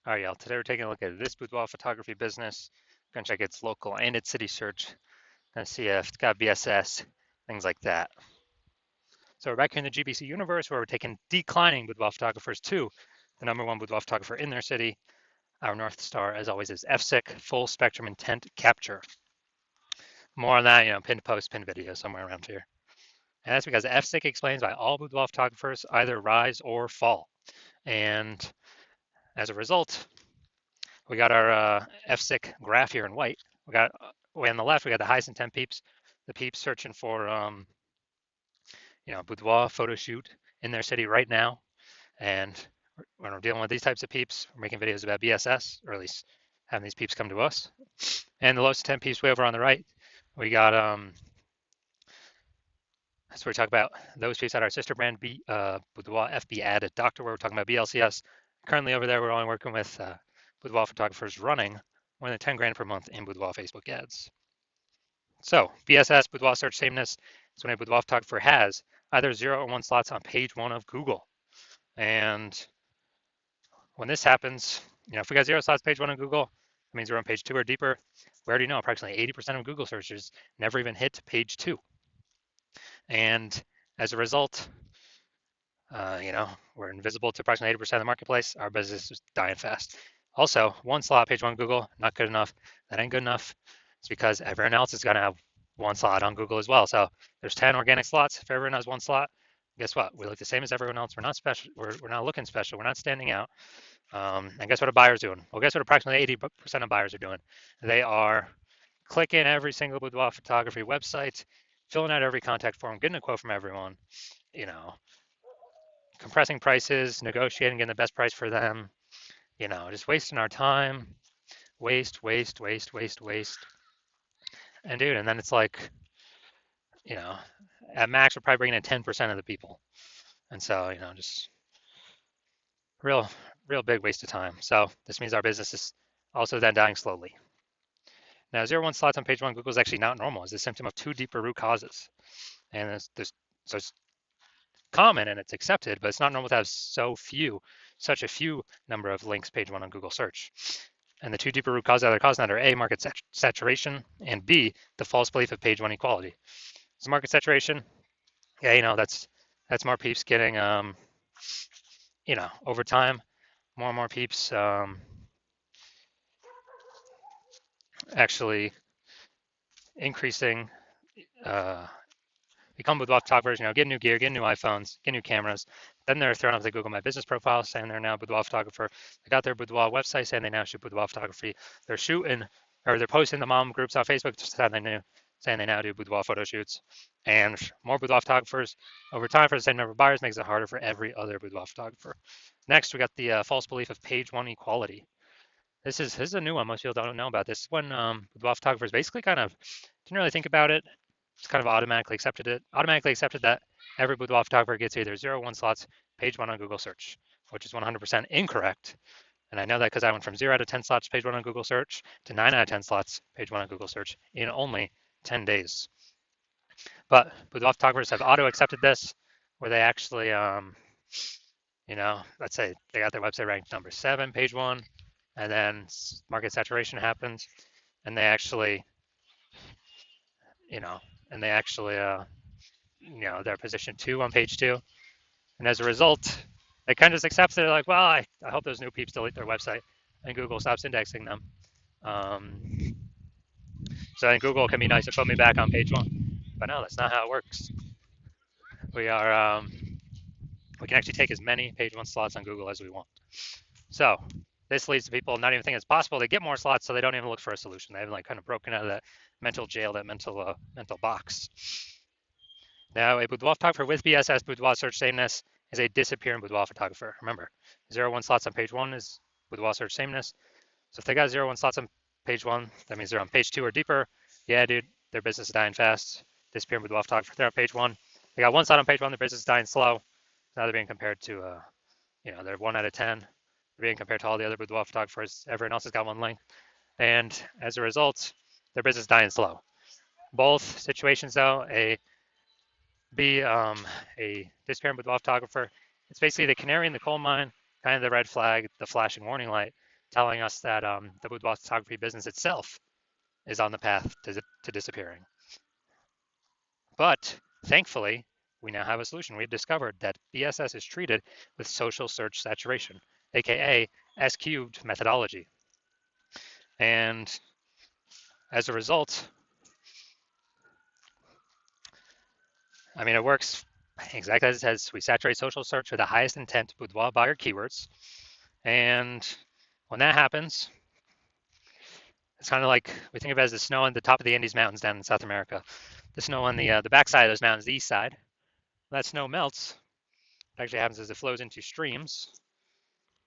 All right, y'all. Today we're taking a look at this boudoir photography business. Gonna check its local and its city search. Gonna see if it's got BSS, things like that. So we're back here in the GBC universe where we're taking declining boudoir photographers to the #1 boudoir photographer in their city. Our North Star, as always, is FSIC, full spectrum intent capture. More on that, pinned post, pinned video somewhere around here. And that's because FSIC explains why all boudoir photographers either rise or fall. And as a result, we got our FSIC graph here in white. We got way on the left, we got the highest intent peeps, the peeps searching for boudoir photo shoot in their city right now. And when we're dealing with these types of peeps, we're making videos about BSS, or at least having these peeps come to us. And the lowest intent peeps way over on the right, we got that's where we talk about those peeps at our sister brand Boudoir FB Ad at Doctor, where we're talking about BLCS. Currently over there, we're only working with boudoir photographers running more than 10 grand per month in boudoir Facebook ads. So BSS, boudoir search sameness, is when a boudoir photographer has either 0 or 1 slots on page 1 of Google. And when this happens, if we got 0 slots page 1 on Google, that means we're on page 2 or deeper. We already know approximately 80% of Google searches never even hit page 2. And as a result, we're invisible to approximately 80% of the marketplace. Our business is dying fast. Also, 1 slot page 1 Google, not good enough. That ain't good enough. It's because everyone else is going to have 1 slot on Google as well. So there's 10 organic slots. If everyone has 1 slot, guess what? We look the same as everyone else. We're not special. We're not looking special. We're not standing out. And guess what a buyer's doing? Well, guess what approximately 80% of buyers are doing? They are clicking every single boudoir photography website, filling out every contact form, getting a quote from everyone, compressing prices, negotiating, getting the best price for them, just wasting our time, waste. And dude, and then it's like, at max, we're probably bringing in 10% of the people. And so, just real big waste of time. So this means our business is also then dying slowly. Now, 0 1 slots on page 1 Google is actually not normal. It's a symptom of 2 deeper root causes. And so it's common and it's accepted, but it's not normal to have such a few number of links page 1 on Google search. And the 2 deeper root causes that are causing that are A, market saturation, and B, the false belief of page 1 equality. So market saturation, yeah, that's more peeps getting, over time, more and more peeps actually increasing, become boudoir photographers, get new gear, get new iPhones, get new cameras. Then they're throwing up the Google My Business profile saying they're now a boudoir photographer. They got their boudoir website saying they now shoot boudoir photography. They're posting the mom groups on Facebook saying they now do boudoir photo shoots. And more boudoir photographers over time for the same number of buyers makes it harder for every other boudoir photographer. Next, we got the false belief of page 1 equality. This is a new one. Most people don't know about this. When boudoir photographers basically kind of didn't really think about it, just kind of automatically accepted that every boudoir photographer gets either 0 or 1 slots page 1 on Google search, which is 100% incorrect. And I know that because I went from 0 out of 10 slots page 1 on Google search to 9 out of 10 slots page 1 on Google search in only 10 days. But boudoir photographers have auto-accepted this, where they actually, let's say they got their website ranked number 7 page 1, and then market saturation happens, and they actually, they're position 2 on page 2. And as a result, they kind of just accept it. They're like, well, I hope those new peeps delete their website and Google stops indexing them. So then Google can be nice and put me back on page 1. But no, that's not how it works. We can actually take as many page 1 slots on Google as we want. So this leads to people not even thinking it's possible. They get more slots, so they don't even look for a solution. They haven't kind of broken out of that mental jail, that mental box. Now, a boudoir photographer with BSS, boudoir search sameness, is a disappearing boudoir photographer. Remember, 0 1 slots on page 1 is boudoir search sameness. So if they got 0 1 slots on page 1, that means they're on page 2 or deeper. Yeah, dude, their business is dying fast. Disappearing boudoir photographer, they're on page 1. They got 1 slot on page 1, their business is dying slow. Now they're being compared to, they're 1 out of 10. They're being compared to all the other boudoir photographers. Everyone else has got 1 link. And as a result, their business is dying slow. Both situations, though, a disappearing boudoir photographer, it's basically the canary in the coal mine, kind of the red flag, the flashing warning light. telling us that the boudoir photography business itself is on the path to disappearing. But thankfully, we now have a solution. We've discovered that BSS is treated with social search saturation, aka S cubed methodology. And as a result, I mean, it works exactly as it says. We saturate social search with the highest intent boudoir buyer keywords. And when that happens, it's kind of like we think of it as the snow on the top of the Andes Mountains down in South America. The snow on the backside of those mountains, the east side. When that snow melts, what actually happens is it flows into streams,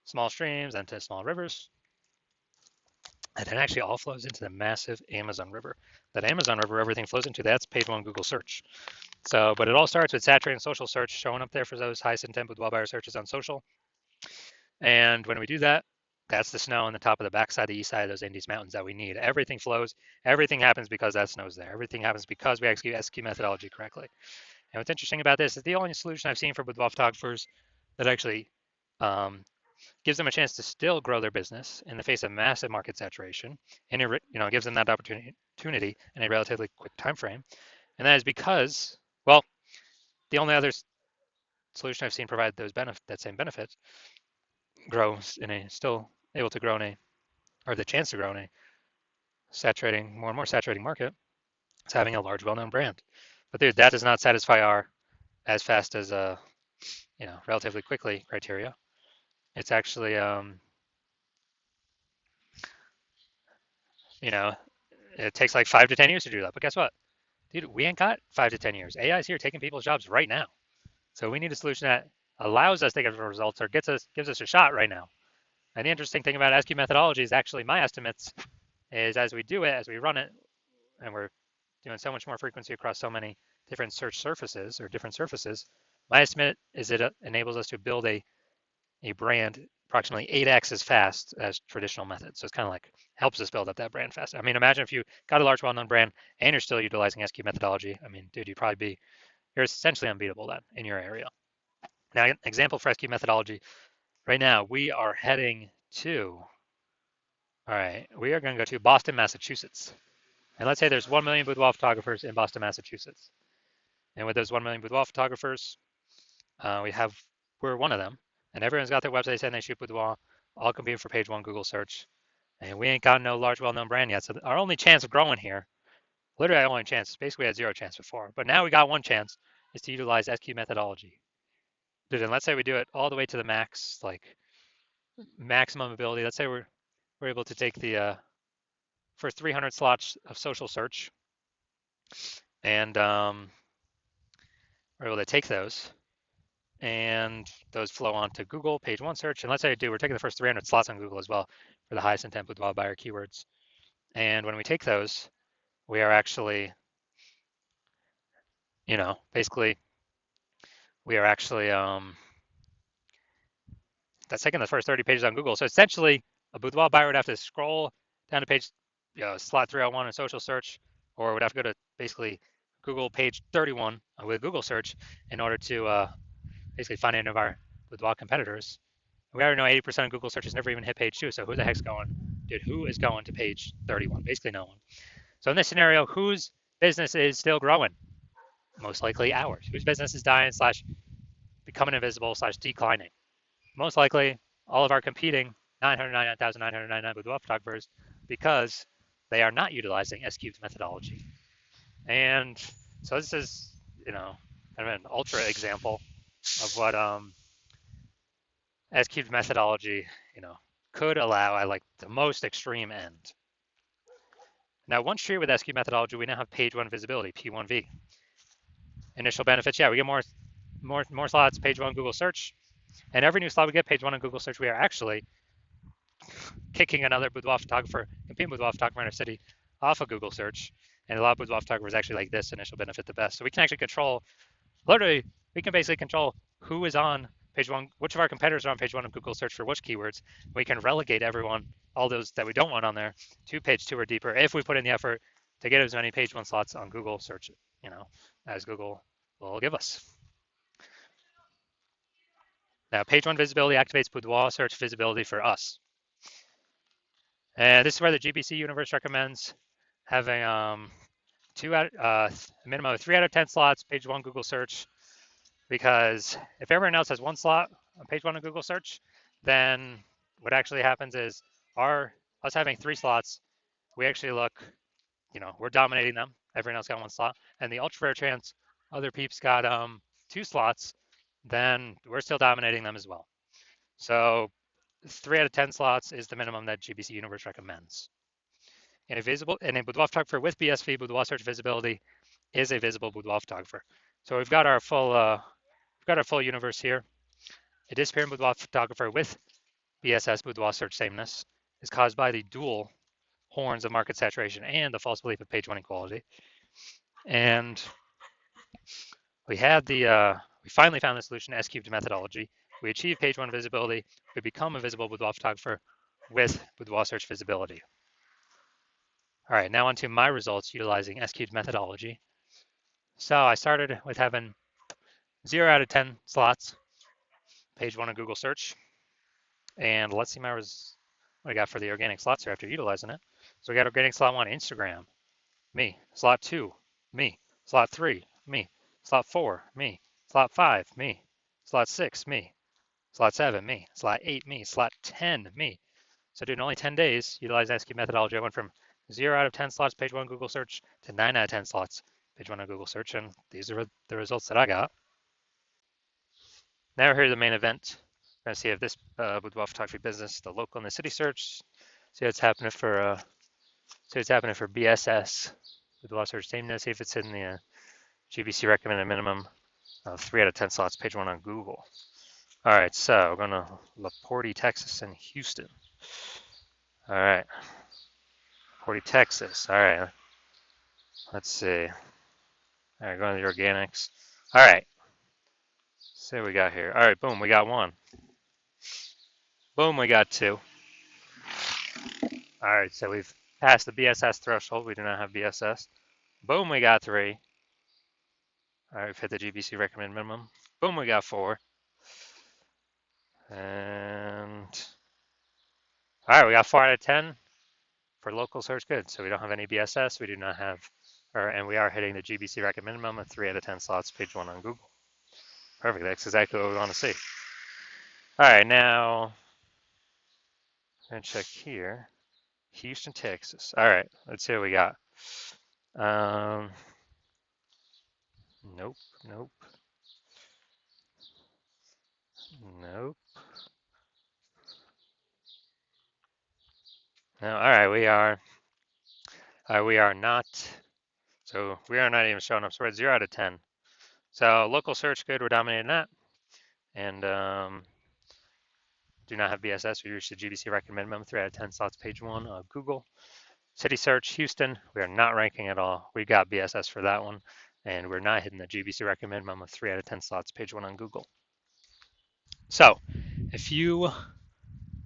small streams, and to small rivers. And it actually all flows into the massive Amazon River. That Amazon River, everything flows into, that's page one Google search. So, but it all starts with saturating social search, showing up there for those highest intent boudoir buyer searches on social. And when we do that, that's the snow on the top of the backside, the east side of those Andes Mountains that we need. Everything flows. Everything happens because that snow's there. Everything happens because we execute SQ methodology correctly. And what's interesting about this is the only solution I've seen for boudoir photographers that actually gives them a chance to still grow their business in the face of massive market saturation, and it gives them that opportunity in a relatively quick time frame. And that is because, well, the only other solution I've seen provide that same benefit grows in a still able to grow in a or the chance to grow in a saturating more and more saturating market is having a large well-known brand. But dude, that does not satisfy our as fast as relatively quickly criteria. It's actually it takes like 5 to 10 years to do that. But guess what? Dude, we ain't got 5 to 10 years. AI is here taking people's jobs right now. So we need a solution that allows us to get results or gives us a shot right now. And the interesting thing about SQ methodology is actually my estimates is as we do it, as we run it, and we're doing so much more frequency across so many different search surfaces or different surfaces, my estimate is it enables us to build a brand approximately 8x as fast as traditional methods. So it's kind of like helps us build up that brand fast. I mean, imagine if you got a large well-known brand and you're still utilizing SQ methodology. I mean, dude, you're essentially unbeatable then in your area. Now, an example for SQ methodology, right now we are heading to, all right, we are going to go to Boston, Massachusetts. And let's say there's 1 million boudoir photographers in Boston, Massachusetts. And with those 1 million boudoir photographers, we're one of them. And everyone's got their website saying they shoot boudoir, all competing for page one Google search. And we ain't got no large, well-known brand yet. So our only chance of growing here, literally our only chance, basically we had zero chance before. But now we got one chance, is to utilize SQ methodology. Dude, and let's say we do it all the way to the max, like maximum ability. Let's say we're able to take the first 300 slots of social search, and we're able to take those, and those flow onto Google page one search. And let's say we're taking the first 300 slots on Google as well for the highest intent boudoir buyer keywords. And when we take those, we are actually, basically, we are actually that's taking the first 30 pages on Google. So essentially, a boudoir buyer would have to scroll down to page, slot 301 in social search, or would have to go to basically Google page 31 with Google search in order to basically find any of our boudoir competitors. We already know 80% of Google searches never even hit page 2, so who the heck's going? Dude, who is going to page 31? Basically no one. So in this scenario, whose business is still growing? Most likely ours. Whose business is dying / becoming invisible / declining? Most likely all of our competing 999,999 boudoir photographers because they are not utilizing S-cubed methodology. And so this is, kind of an ultra example of what S-cubed methodology, could allow at like the most extreme end. Now, once treated with S-cubed methodology, we now have page one visibility, P1V. Initial benefits, yeah, we get more slots, page one Google search. And every new slot we get, page one on Google search, we are actually kicking another boudoir photographer, competing boudoir photographer in our city off of Google search. And a lot of boudoir photographers actually like this initial benefit the best. So we can actually we can basically control who is on page one, which of our competitors are on page one of Google search for which keywords. We can relegate all those that we don't want on there, to page two or deeper if we put in the effort to get as many page one slots on Google search, as Google will give us. Now, page one visibility activates boudoir search visibility for us. And this is where the GBC universe recommends having a minimum of 3 out of 10 slots, page one Google search, because if everyone else has one slot on page one of Google search, then what actually happens is us having 3 slots, we actually look, we're dominating them. Everyone else got one slot, and the ultra rare chance other peeps got 2 slots, then we're still dominating them as well. So 3 out of 10 slots is the minimum that GBC Universe recommends. And a boudoir photographer with BSV boudoir search visibility is a visible boudoir photographer. So we've got our full universe here. A disappearing boudoir photographer with BSS boudoir search sameness is caused by the dual horns of market saturation and the false belief of page one equality. And we finally found the solution to S-cubed methodology. We achieve page one visibility. We become a visible boudoir photographer with boudoir search visibility. All right, now onto my results utilizing S-cubed methodology. So I started with having 0 out of 10 slots, page one of Google search. And let's see what I got for the organic slots here after utilizing it. So we got organic slot 1, Instagram, me. Slot 2, me. Slot 3, me. Slot 4, me. Slot 5, me. Slot 6, me. Slot 7, me. Slot 8, me. Slot 10, me. So dude, in only 10 days, utilizing SQ methodology, I went from 0 out of 10 slots page one Google search to 9 out of 10 slots page one on Google search, and these are the results that I got. Now we're here to the main event. We're gonna see if this boudoir photography business, the local and the city search, see what's happening for BSS boudoir search sameness, see if it's in the GBC recommended minimum of 3 out of 10 slots page one on Google. All right, so we're going to LaPorte, Texas, and Houston. All right, LaPorte, Texas. All right, let's see. All right, going to the organics. All right, see what we got here. All right, boom, we got 1. Boom, we got 2. All right, so we've passed the BSS threshold. We do not have BSS. Boom, we got 3. All right, we've hit the GBC recommended minimum. Boom, we got 4. And all right, we got 4 out of 10 for local search. Good. So we don't have any BSS. We do not have, and we are hitting the GBC recommended minimum of 3 out of 10 slots, page one on Google. Perfect. That's exactly what we want to see. All right, now I'm gonna check here. Houston, Texas. All right, let's see what we got. Nope, nope, nope. No, all right, we are not. So we are not even showing up. So we're at 0 out of 10. So local search, good. We're dominating that, and do not have BSS. We reached the GBC recommended minimum 3 out of 10 slots, page one of Google. City search, Houston, we are not ranking at all. We got BSS for that one, and we're not hitting the GBC recommended minimum of 3 out of 10 slots, page one on Google. So if you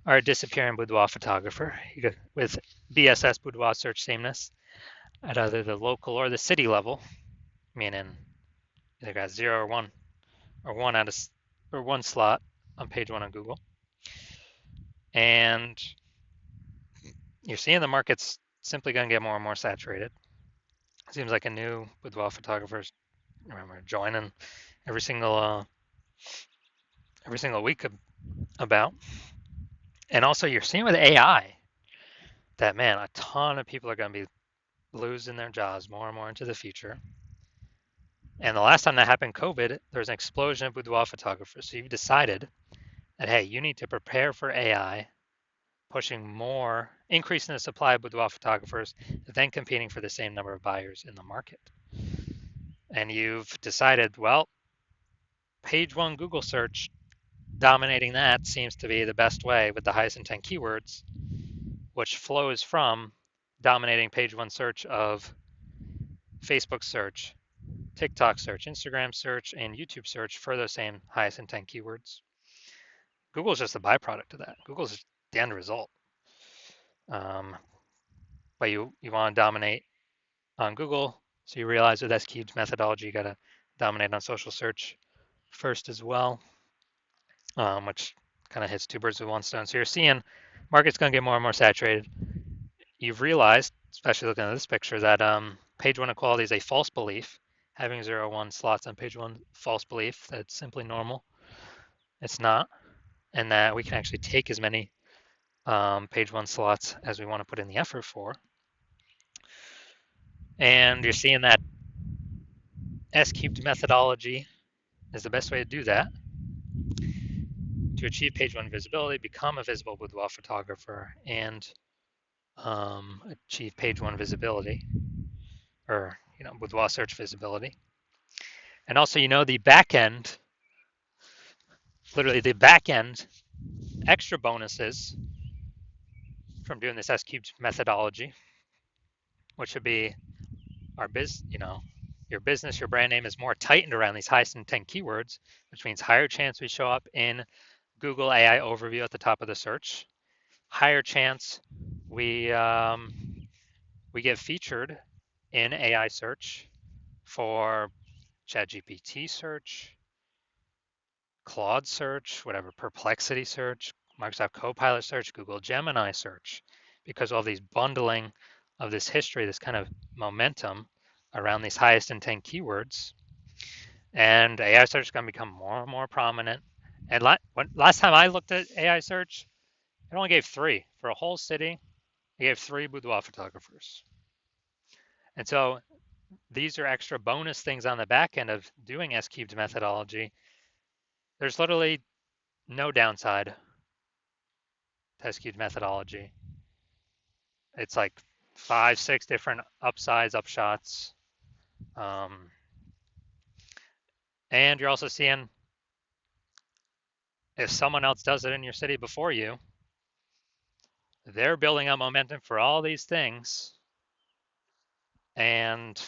are a disappearing boudoir photographer with BSS boudoir search sameness at either the local or the city level, meaning either got 0 or 1 slot on page one on Google, and you're seeing the market's simply going to get more and more saturated. It seems like a new boudoir photographers joining every single week about. And also you're seeing with AI that, man, a ton of people are going to be losing their jobs more and more into the future. And the last time that happened, COVID, there was an explosion of boudoir photographers. So you've decided that, hey, you need to prepare for AI, increasing the supply of boudoir photographers, then competing for the same number of buyers in the market. And you've decided, well, page one Google search, dominating that seems to be the best way with the highest intent keywords, which flows from dominating page one search of Facebook search, TikTok search, Instagram search, and YouTube search for those same highest intent keywords. Google is just a byproduct of that. Google's the end result. But you want to dominate on Google, so you realize with S-cubed methodology, you got to dominate on social search first as well, which kind of hits 2 birds with 1 stone. So you're seeing market's going to get more and more saturated. you've realized, especially looking at this picture, that page one equality is a false belief. Having 0, 1 slots on page one, false belief. That's simply normal. It's not. And that we can actually take as many page one slots as we want to put in the effort for. And you're seeing that S-cubed methodology is the best way to do that. To achieve page one visibility, become a visible boudoir photographer, and achieve page one visibility, or boudoir search visibility. And also, the back end, literally the back end extra bonuses from doing this S-cubed methodology, which would be our your business, your brand name is more tightened around these highest intent keywords, which means higher chance we show up in Google AI overview at the top of the search, higher chance we get featured in AI search for ChatGPT search, Claude search, whatever, Perplexity search, Microsoft Copilot search, Google Gemini search, because all these bundling of this history, this kind of momentum around these highest intent keywords. And AI search is going to become more and more prominent. And last time I looked at AI search, it only gave 3. For a whole city, it gave 3 boudoir photographers. And so these are extra bonus things on the back end of doing S-cubed methodology. There's literally no downside to S-cubed methodology. It's like 5, 6 different upsides, upshots. And you're also seeing if someone else does it in your city before you, they're building up momentum for all these things. And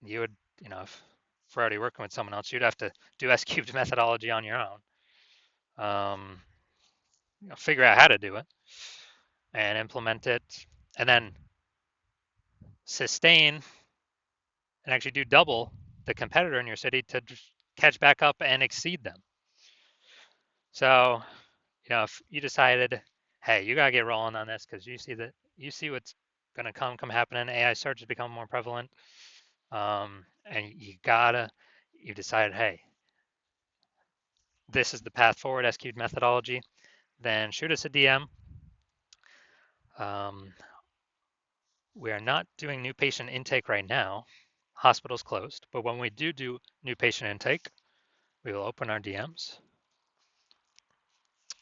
you would, if we're already working with someone else, you'd have to do S-cubed methodology on your own. Figure out how to do it and implement it, and then sustain and actually do double the competitor in your city to catch back up and exceed them. So, if you decided, hey, you gotta get rolling on this because you see what's gonna come happening. AI search is becoming more prevalent, and you decided, hey, this is the path forward, S-cubed methodology. Then shoot us a DM. We are not doing new patient intake right now. Hospital's closed, but when we do new patient intake, we will open our DMs.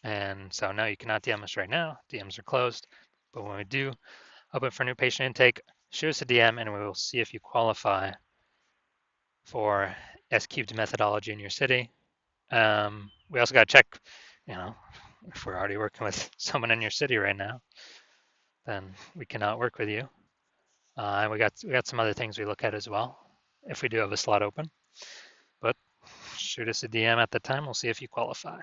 And so no, you cannot DM us right now. DMs are closed, but when we do open for new patient intake, shoot us a DM and we will see if you qualify for S-cubed methodology in your city. We also got to check, if we're already working with someone in your city right now, then we cannot work with you. And we got some other things we look at as well if we do have a slot open. But shoot us a DM at the time. We'll see if you qualify.